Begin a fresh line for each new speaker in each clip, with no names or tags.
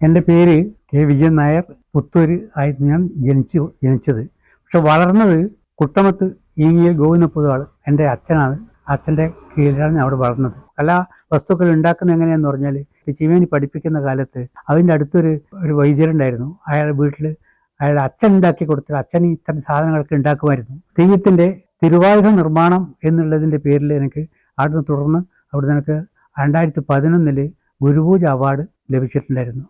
എൻ്റെ പേര് കെ വിജയൻ നായർ. പുത്തൂര് ആയിരുന്നു ഞാൻ ജനിച്ചത്. പക്ഷെ വളർന്നത് കുട്ടമത്ത് ഈങ്ങിയിൽ ഗോവിന്ദപ്പുതാൾ എൻ്റെ അച്ഛനാണ്. അച്ഛൻ്റെ കീഴിലാണ് ഞാൻ അവിടെ വളർന്നത്. കലാ വസ്തുക്കൾ ഉണ്ടാക്കുന്നത് എങ്ങനെയാണെന്ന് പറഞ്ഞാൽ, ചിമേനി പഠിപ്പിക്കുന്ന കാലത്ത് അതിൻ്റെ അടുത്തൊരു വൈദ്യരുണ്ടായിരുന്നു. അയാളുടെ വീട്ടിൽ അയാളുടെ അച്ഛൻ ഉണ്ടാക്കി കൊടുത്തിട്ട് അച്ഛൻ ഇത്തരം സാധനങ്ങളൊക്കെ ഉണ്ടാക്കുമായിരുന്നു. തെയ്യത്തിൻ്റെ തിരുവായുധ നിർമ്മാണം എന്നുള്ളതിൻ്റെ പേരിൽ എനിക്ക് അവിടുന്ന് തുടർന്ന് അവിടുന്ന് എനിക്ക് 2011 ഗുരുപൂജ അവാർഡ് ലഭിച്ചിട്ടുണ്ടായിരുന്നു.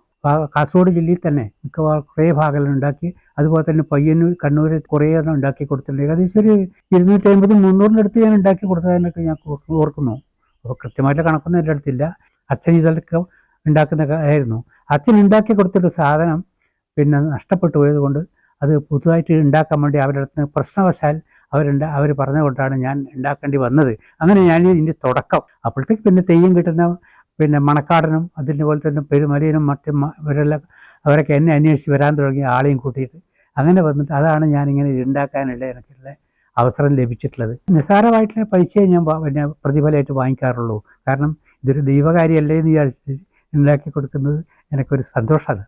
കാസർഗോഡ് ജില്ലയിൽ തന്നെ മിക്കവാറും കുറേ ഭാഗങ്ങൾ ഉണ്ടാക്കി, അതുപോലെ തന്നെ പയ്യന്നൂർ, കണ്ണൂർ കുറേ എണ്ണം ഉണ്ടാക്കി കൊടുത്തിട്ടുണ്ട്. ഏകദേശം ഒരു 250-300 അടുത്ത് ഞാൻ ഉണ്ടാക്കി കൊടുത്തതിനൊക്കെ ഞാൻ ഓർക്കുന്നു. അപ്പോൾ കൃത്യമായിട്ട് കണക്കൊന്നും എൻ്റെ അടുത്തില്ല. അച്ഛൻ ഇതൊക്കെ ഉണ്ടാക്കുന്ന ആയിരുന്നു. അച്ഛൻ ഉണ്ടാക്കി കൊടുത്തൊരു സാധനം പിന്നെ നഷ്ടപ്പെട്ടു പോയതുകൊണ്ട് അത് പുതുതായിട്ട് ഉണ്ടാക്കാൻ വേണ്ടി അവരുടെ അടുത്ത് പ്രശ്നവശാൽ അവർ പറഞ്ഞുകൊണ്ടാണ് ഞാൻ ഉണ്ടാക്കേണ്ടി വന്നത്. അങ്ങനെ ഞാൻ ഇതിൻ്റെ തുടക്കം. അപ്പോഴത്തേക്ക് പിന്നെ തെയ്യം കിട്ടുന്ന പിന്നെ മണക്കാടനും അതിൻ്റെ പോലെ തന്നെ പെരുമലയനും മറ്റും അവരൊക്കെ എന്നെ അന്വേഷിച്ച് വരാൻ തുടങ്ങി, ആളെയും കൂട്ടിയിട്ട്. അങ്ങനെ വന്നിട്ട് അതാണ് ഞാനിങ്ങനെ ഉണ്ടാക്കാനുള്ള എനിക്കുള്ള അവസരം ലഭിച്ചിട്ടുള്ളത്. നിസ്സാരമായിട്ടുള്ള പൈസയെ ഞാൻ പിന്നെ പ്രതിഫലമായിട്ട് വാങ്ങിക്കാറുള്ളൂ. കാരണം ഇതൊരു ദൈവകാര്യമല്ലേ എന്ന് വിചാരിച്ച് ഉണ്ടാക്കി കൊടുക്കുന്നത് എനിക്കൊരു സന്തോഷമാണ്.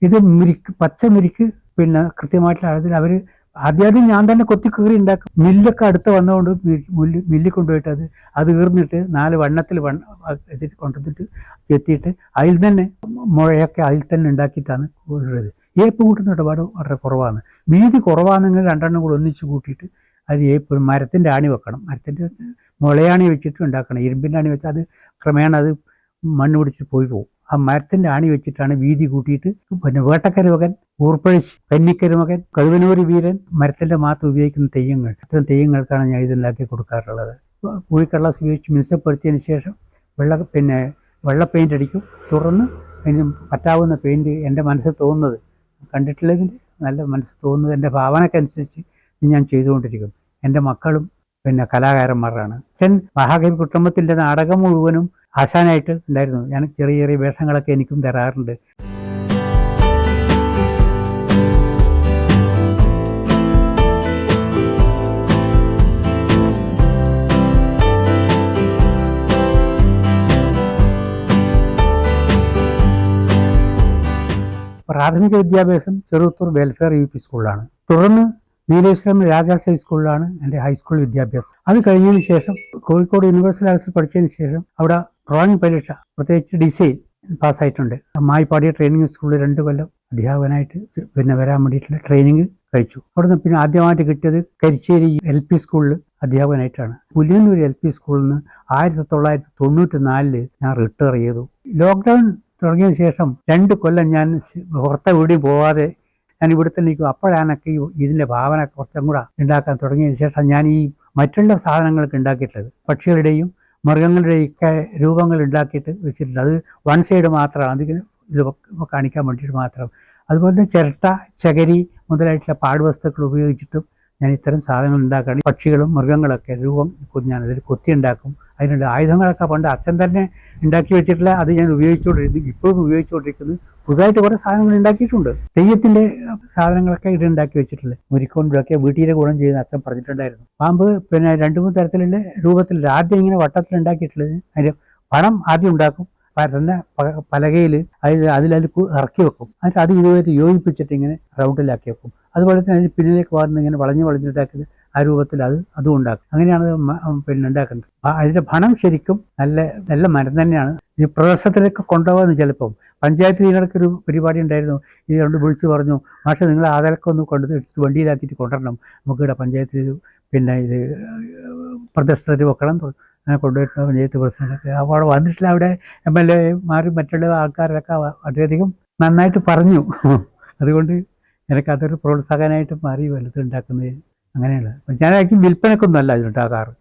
ഇത് പച്ച മുരിക്ക് പിന്നെ കൃത്യമായിട്ടുള്ള അളവിൽ അവർ ആദ്യം ഞാൻ തന്നെ കൊത്തി കീറി ഉണ്ടാക്കും. മില്ലൊക്കെ അടുത്ത് വന്നുകൊണ്ട് മില്ലിൽ കൊണ്ടുപോയിട്ട് അത് കീർന്നിട്ട് 4 വണ്ണത്തിൽ കൊണ്ടുവന്നിട്ട് ചെത്തിയിട്ട് അതിൽ തന്നെ മുഴയൊക്കെ അതിൽ തന്നെ ഉണ്ടാക്കിയിട്ടാണ് ഉള്ളത്. ഏപ്പ് കൂട്ടുന്ന ഇടപാട് വളരെ കുറവാണ്. വീതി കുറവാണെങ്കിൽ 2 എണ്ണം കൂടി ഒന്നിച്ച് കൂട്ടിയിട്ട് അത് ഏപ്പ് മരത്തിൻ്റെ ആണി വെക്കണം. മരത്തിൻ്റെ മുളയാണി വെച്ചിട്ട് ഉണ്ടാക്കണം. ഇരുമ്പിൻ്റെ ആണി വെച്ചാൽ അത് ക്രമേണ അത് മണ്ണ് പിടിച്ച് പോയി പോകും. ആ മരത്തിൻ്റെ ആണി വെച്ചിട്ടാണ് വീതി കൂട്ടിയിട്ട് പിന്നെ വേട്ടക്കര മകൻ, ഊർപ്പഴശ്ശി, കന്നിക്കര മകൻ, കഴുവനൂര് വീരൻ, മരത്തിൻ്റെ മാത്രം ഉപയോഗിക്കുന്ന തെയ്യങ്ങൾ, അത്തരം തെയ്യങ്ങൾക്കാണ് ഞാൻ ഇതുണ്ടാക്കി കൊടുക്കാറുള്ളത്. പൂഴിക്കടലാസ് ഉപയോഗിച്ച് മിനുസപ്പെടുത്തിയതിന് ശേഷം വെള്ള പെയിൻ്റ് അടിക്കും. തുടർന്ന് അതിന് പറ്റാവുന്ന പെയിൻറ്റ് എൻ്റെ മനസ്സിൽ തോന്നുന്നത്, കണ്ടിട്ടുള്ളതിൻ്റെ നല്ല മനസ്സിൽ തോന്നുന്നത് എൻ്റെ ഭാവനക്കനുസരിച്ച് ഞാൻ ചെയ്തുകൊണ്ടിരിക്കും. എൻ്റെ മക്കളും പിന്നെ കലാകാരന്മാരാണ്. അച്ഛൻ മഹാകവി കുട്ടമത്തിൻ്റെ നാടകം മുഴുവനും ആശാനായിട്ട് ഉണ്ടായിരുന്നു. ഞാൻ ചെറിയ ചെറിയ വേഷങ്ങളൊക്കെ എനിക്കും തരാറുണ്ട്. പ്രാഥമിക വിദ്യാഭ്യാസം ചെറുത്തൂർ വെൽഫെയർ UP സ്കൂളിലാണ്. തുടർന്ന് നീലേശ്വരം രാജാസ് ഹൈസ്കൂളിലാണ് എൻ്റെ ഹൈസ്കൂൾ വിദ്യാഭ്യാസം. അത് കഴിഞ്ഞതിന് ശേഷം കോഴിക്കോട് യൂണിവേഴ്സിറ്റി ആർട്സിൽ പഠിച്ചതിന് ശേഷം അവിടെ ഡ്രോയിങ് പരീക്ഷ, പ്രത്യേകിച്ച് ഡിസൈൻ പാസ്സായിട്ടുണ്ട്. മായിപ്പാടി ട്രെയിനിങ് സ്കൂളിൽ 2 കൊല്ലം അധ്യാപകനായിട്ട് പിന്നെ വരാൻ വേണ്ടിയിട്ടുള്ള ട്രെയിനിങ് കഴിച്ചു. അവിടുന്ന് പിന്നെ ആദ്യമായിട്ട് കിട്ടിയത് കരിശ്ശേരി LP സ്കൂളിൽ അധ്യാപകനായിട്ടാണ്. പുലിയന്നൂർ LP സ്കൂളിൽ നിന്ന് 1994 ഞാൻ റിട്ടയർ ചെയ്തു. ലോക്ക്ഡൗൺ തുടങ്ങിയതിന് ശേഷം 2 കൊല്ലം ഞാൻ പുറത്തെ വീടിയും പോവാതെ ഞാൻ ഇവിടെ തന്നെ നിൽക്കും. അപ്പോഴാണൊക്കെ ഇതിൻ്റെ ഭാവന കുറച്ചും കൂടെ ഉണ്ടാക്കാൻ തുടങ്ങിയതിന് ശേഷം ഞാൻ ഈ മറ്റുള്ള സാധനങ്ങളൊക്കെ ഉണ്ടാക്കിയിട്ടുള്ളത്. പക്ഷികളുടെയും മൃഗങ്ങളുടെയും ഒക്കെ രൂപങ്ങൾ ഉണ്ടാക്കിയിട്ട് വെച്ചിട്ടുണ്ട്. അത് 1 സൈഡ് മാത്രമാണ്, അതിന് ഇത് കാണിക്കാൻ വേണ്ടിയിട്ട് മാത്രം. അതുപോലെ തന്നെ ചിരട്ട, ചകിരി മുതലായിട്ടുള്ള പാഴ്വസ്തുക്കൾ ഉപയോഗിച്ചിട്ടും ഞാൻ ഇത്തരം സാധനങ്ങൾ ഉണ്ടാക്കുകയാണ്. പക്ഷികളും മൃഗങ്ങളൊക്കെ രൂപം ഞാനതിൽ കൊത്തി ഉണ്ടാക്കും. അതിനുള്ള ആയുധങ്ങളൊക്കെ പണ്ട് അച്ഛൻ തന്നെ ഉണ്ടാക്കി വെച്ചിട്ടില്ല, അത് ഞാൻ ഇപ്പോഴും ഉപയോഗിച്ചുകൊണ്ടിരിക്കുന്നു. പുതുതായിട്ട് കുറേ സാധനങ്ങൾ ഉണ്ടാക്കിയിട്ടുണ്ട്. തെയ്യത്തിൻ്റെ സാധനങ്ങളൊക്കെ ഇത് ഉണ്ടാക്കി വെച്ചിട്ടുള്ളത്. മുരിക്കൊണ്ടൊക്കെ വീട്ടിലെ ഗുണം ചെയ്യുന്ന അച്ഛൻ പറഞ്ഞിട്ടുണ്ടായിരുന്നു. പാമ്പ് പിന്നെ 2-3 തരത്തിലുള്ള രൂപത്തിലുള്ള ആദ്യം ഇങ്ങനെ വട്ടത്തിൽ ഉണ്ടാക്കിയിട്ടുള്ളത്. അതിൻ്റെ പണം ആദ്യം ഉണ്ടാക്കും, പരന്ന പലകയിൽ അതിൽ ഇറക്കി വെക്കും. എന്നിട്ട് അത് ഇതുമായിട്ട് യോജിപ്പിച്ചിട്ട് ഇങ്ങനെ റൗണ്ടിലാക്കി വെക്കും. അതുപോലെ തന്നെ അതിന് പിന്നിലേക്ക് വളർന്ന് ഇങ്ങനെ വളഞ്ഞിട്ടാക്കിയത് ആ രൂപത്തിൽ അതും ഉണ്ടാക്കും. അങ്ങനെയാണ് പിന്നെ ഉണ്ടാക്കുന്നത്. അതിൻ്റെ പണം ശരിക്കും നല്ല മരം തന്നെയാണ്. ഈ പ്രദേശത്തിലേക്ക് കൊണ്ടുപോകാമെന്ന് ചിലപ്പം പഞ്ചായത്തിൽ ഇതിനൊരു പരിപാടി ഉണ്ടായിരുന്നു. ഇത് കൊണ്ട് വിളിച്ചു പറഞ്ഞു, പക്ഷേ നിങ്ങൾ ആധാരമൊക്കെ ഒന്ന് എടുത്തിട്ട് വണ്ടിയിലാക്കിയിട്ട് കൊണ്ടുവരണം, നമുക്കിവിടെ പഞ്ചായത്തിൽ പിന്നെ ഇത് പ്രദർശനത്തിൽ വെക്കണം. അങ്ങനെ കൊണ്ടുപോയിട്ട് പഞ്ചായത്ത് പ്രസിഡൻ്റൊക്കെ അപ്പോൾ അവിടെ വന്നിട്ടില്ല. അവിടെ MLA മാരും മറ്റുള്ള ആൾക്കാരൊക്കെ വളരെയധികം നന്നായിട്ട് പറഞ്ഞു. അതുകൊണ്ട് എനിക്കതൊരു പ്രോത്സാഹനമായിട്ട് മാറി വലുത് ഉണ്ടാക്കുന്നത്. അങ്ങനെയുള്ള ഞാനായിരിക്കും വിൽപ്പനക്കൊന്നും അല്ല ഇതിനുണ്ടാകാറ്.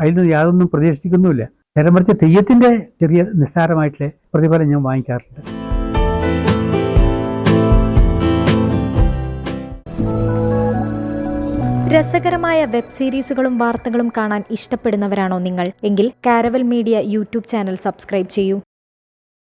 അതിൽ യാതൊന്നും പ്രതീക്ഷിക്കുന്നുമില്ല. നേരെ മറിച്ച് തെയ്യത്തിൻ്റെ ചെറിയ നിസ്സാരമായിട്ടുള്ള പ്രതിഫലം ഞാൻ വാങ്ങിക്കാറുണ്ട്.
രസകരമായ വെബ് സീരീസുകളും വാർത്തകളും കാണാൻ ഇഷ്ടപ്പെടുന്നവരാണോ നിങ്ങൾ? എങ്കിൽ caravel media YouTube channel subscribe ചെയ്യൂ.